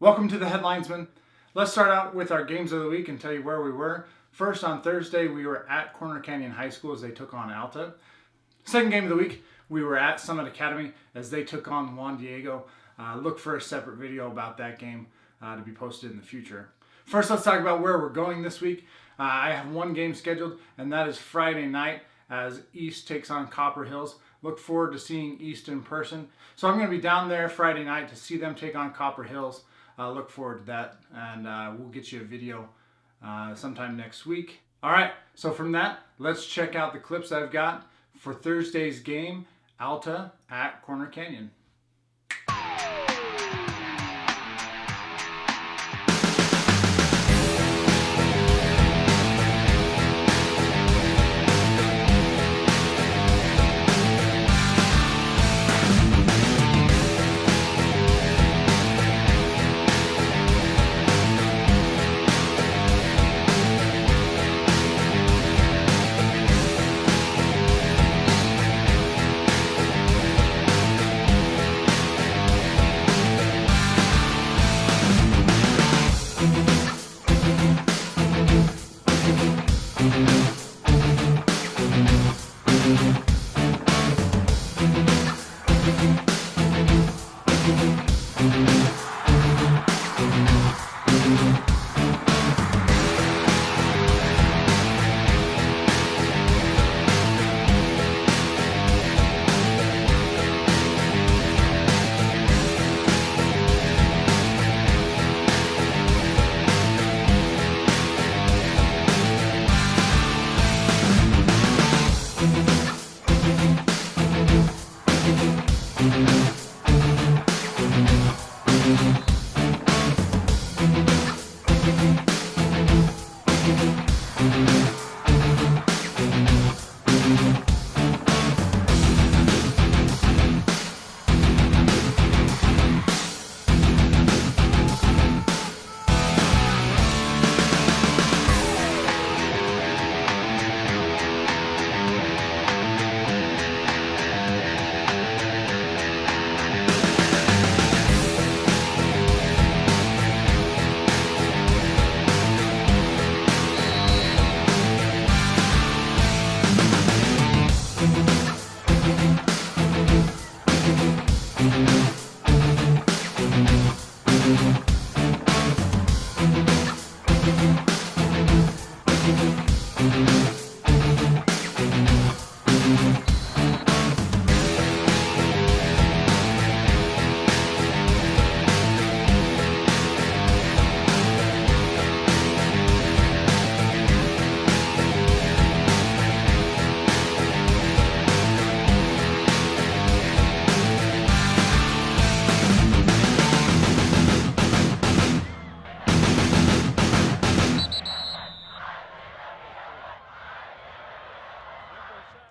Welcome to the Headlinesman. Let's start out with our games of the week and tell you where we were. First, on Thursday, we were at Corner Canyon High School as they took on Alta. Second game of the week, we were at Summit Academy as they took on Juan Diego. Look for a separate video about that game to be posted in the future. First, let's talk about where we're going this week. I have one game scheduled, and that is Friday night as East takes on Copper Hills. Look forward to seeing East in person. So I'm going to be down there Friday night to see them take on Copper Hills. Look forward to that, and we'll get you a video sometime next week. All right, so from that, let's check out the clips I've got for Thursday's game, Alta at Corner Canyon.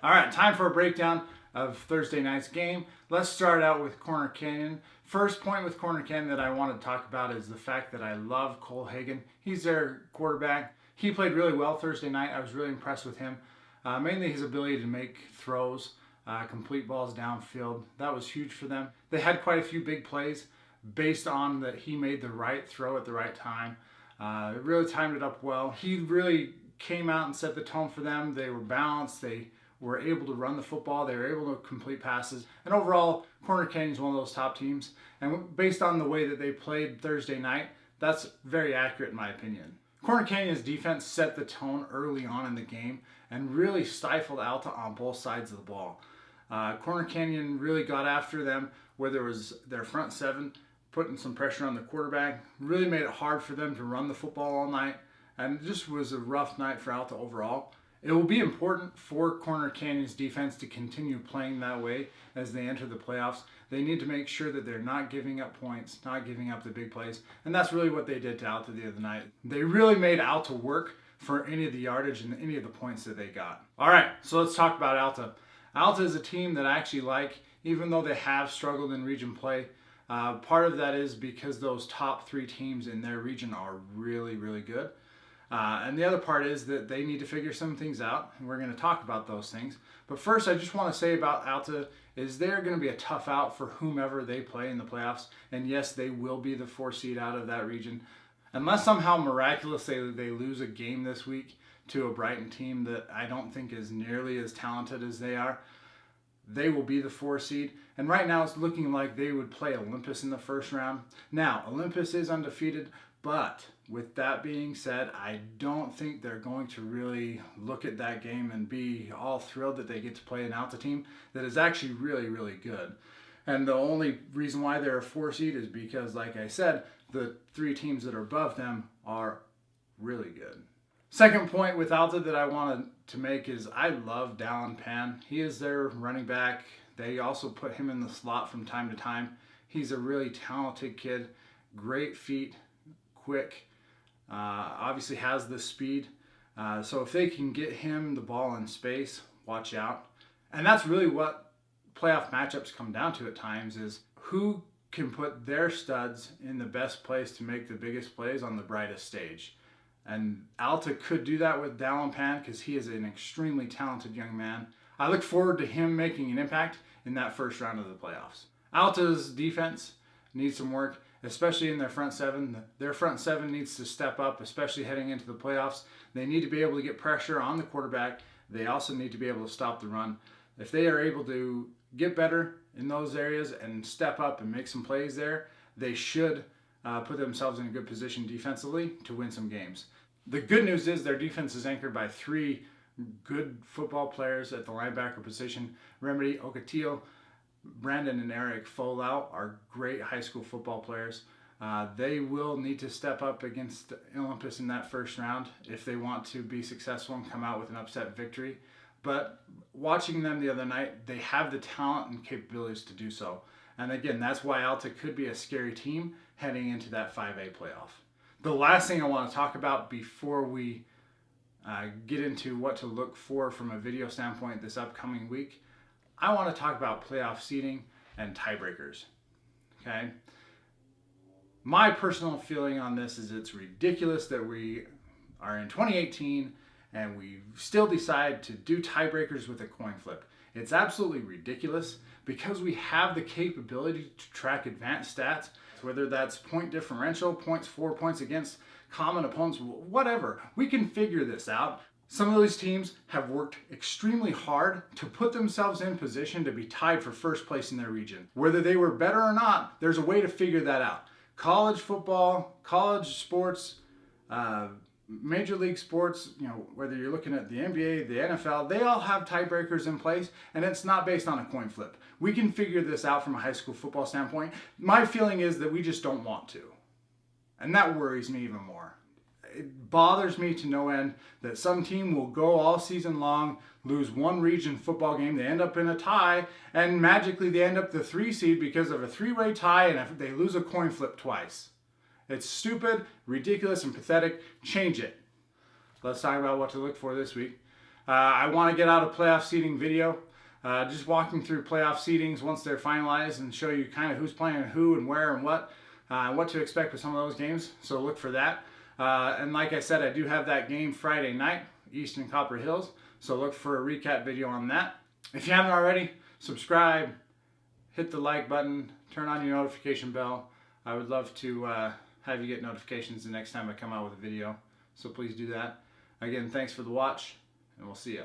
All right, time for a breakdown of Thursday night's game. Let's start out with Corner Canyon. First point with Corner Canyon that I want to talk about is the fact that I love Cole Hagan. He's their quarterback. He played really well Thursday night. I was really impressed with him. Mainly his ability to make throws, complete balls downfield. That was huge for them. They had quite a few big plays based on that he made the right throw at the right time. It really timed it up well. He really came out and set the tone for them. They were balanced. They were able to run the football. They were able to complete passes. And overall, Corner Canyon is one of those top teams. And based on the way that they played Thursday night, that's very accurate in my opinion. Corner Canyon's defense set the tone early on in the game and really stifled Alta on both sides of the ball. Corner Canyon really got after them, whether it was their front seven, putting some pressure on the quarterback, really made it hard for them to run the football all night. And it just was a rough night for Alta overall. It will be important for Corner Canyon's defense to continue playing that way as they enter the playoffs. They need to make sure that they're not giving up points, not giving up the big plays. And that's really what they did to Alta the other night. They really made Alta work for any of the yardage and any of the points that they got. All right, so let's talk about Alta. Alta is a team that I actually like, even though they have struggled in region play. Part of that is because those top three teams in their region are really, really good. And the other part is that they need to figure some things out, and we're going to talk about those things. But first, I just want to say about Alta is they're going to be a tough out for whomever they play in the playoffs. And yes, they will be the 4th seed out of that region. Unless somehow miraculously they lose a game this week to a Brighton team that I don't think is nearly as talented as they are, they will be the 4th seed. And right now it's looking like they would play Olympus in the first round. Now, Olympus is undefeated, but with that being said, I don't think they're going to really look at that game and be all thrilled that they get to play an Alta team that is actually really, really good. And the only reason why they're a 4 seed is because, like I said, the 3 teams that are above them are really good. Second point with Alta that I wanted to make is I love Dallin Pan. He is their running back. They also put him in the slot from time to time. He's a really talented kid, great feet, quick, obviously has the speed. So if they can get him the ball in space, watch out. And that's really what playoff matchups come down to at times, is who can put their studs in the best place to make the biggest plays on the brightest stage. And Alta could do that with Dallin Pan because he is an extremely talented young man. I look forward to him making an impact in that first round of the playoffs. Alta's defense needs some work, especially in their front seven. Their front seven needs to step up, especially heading into the playoffs. They need to be able to get pressure on the quarterback. They also need to be able to stop the run. If they are able to get better in those areas and step up and make some plays there, they should put themselves in a good position defensively to win some games. The good news is their defense is anchored by 3 good football players at the linebacker position. Remedy Okatil, Brandon and Eric Folau are great high school football players. They will need to step up against Olympus in that first round if they want to be successful and come out with an upset victory. But watching them the other night, they have the talent and capabilities to do so. And again, that's why Alta could be a scary team heading into that 5A playoff. The last thing I want to talk about before we get into what to look for from a video standpoint this upcoming week, I want to talk about playoff seeding and tiebreakers. Okay? My personal feeling on this is it's ridiculous that we are in 2018 and we still decide to do tiebreakers with a coin flip. It's absolutely ridiculous because we have the capability to track advanced stats, whether that's point differential, points for, points against, common opponents, whatever. We can figure this out. Some of these teams have worked extremely hard to put themselves in position to be tied for first place in their region. Whether they were better or not, there's a way to figure that out. College football, college sports, major league sports, whether you're looking at the NBA, the NFL, they all have tiebreakers in place, and it's not based on a coin flip. We can figure this out from a high school football standpoint. My feeling is that we just don't want to. And that worries me even more. It bothers me to no end that some team will go all season long, lose one region football game, they end up in a tie, and magically they end up the 3 seed because of a 3-way tie, and they lose a coin flip twice. It's stupid, ridiculous, and pathetic. Change it. Let's talk about what to look for this week. I want to get out a playoff seeding video. Just walking through playoff seedings once they're finalized and show you kind of who's playing who and where and what to expect with some of those games. So look for that. And like I said, I do have that game Friday night, Eastern Copper Hills. So look for a recap video on that. If you haven't already, subscribe, hit the like button, turn on your notification bell. I would love to have you get notifications the next time I come out with a video. So please do that. Again, thanks for the watch, and we'll see ya.